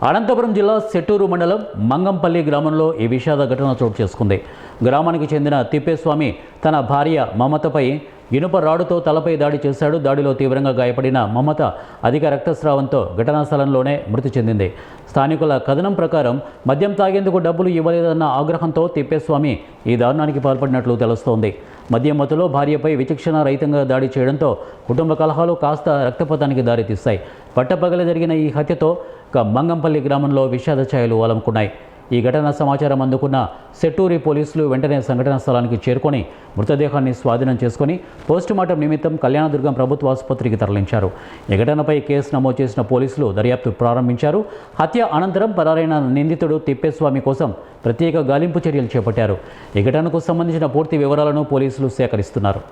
అనంతపురం జిల్లా సెట్టూరు మండలం మంగంపల్లి గ్రామంలో ఈ విషాద ఘటన చోటు చేసుకుంది. గ్రామానికి చెందిన తిప్పేస్వామి తన భార్య మమతపై ఇనుప రాడుతో తలపై దాడి చేశాడు. దాడిలో తీవ్రంగా గాయపడిన మమత అధిక రక్తస్రావంతో ఘటనా స్థలంలోనే మృతి చెందింది. స్థానికుల కథనం ప్రకారం మద్యం తాగేందుకు డబ్బులు ఇవ్వలేదన్న ఆగ్రహంతో తిప్పేస్వామి ఈ దారుణానికి పాల్పడినట్లు తెలుస్తోంది. మద్యం మత్తులో భార్యపై విచక్షణ రహితంగా దాడి చేయడంతో కుటుంబ కలహాలు కాస్త రక్తపాతానికి దారితీస్తాయి. పట్టపగల జరిగిన ఈ హత్యతో మంగంపల్లి గ్రామంలో విషాద ఛాయలు అలముకున్నాయి. ఈ ఘటన సమాచారం అందుకున్న సెట్టూరి పోలీసులు వెంటనే సంఘటనా స్థలానికి చేరుకొని మృతదేహాన్ని స్వాధీనం చేసుకుని పోస్టుమార్టం నిమిత్తం కళ్యాణదుర్గం ప్రభుత్వ ఆసుపత్రికి తరలించారు. ఈ ఘటనపై కేసు నమోదు చేసిన పోలీసులు దర్యాప్తు ప్రారంభించారు. హత్య అనంతరం పరారైన నిందితుడు తిప్పేస్వామి కోసం ప్రత్యేక గాలింపు చర్యలు చేపట్టారు. ఈ ఘటనకు సంబంధించిన పూర్తి వివరాలను పోలీసులు సేకరిస్తున్నారు.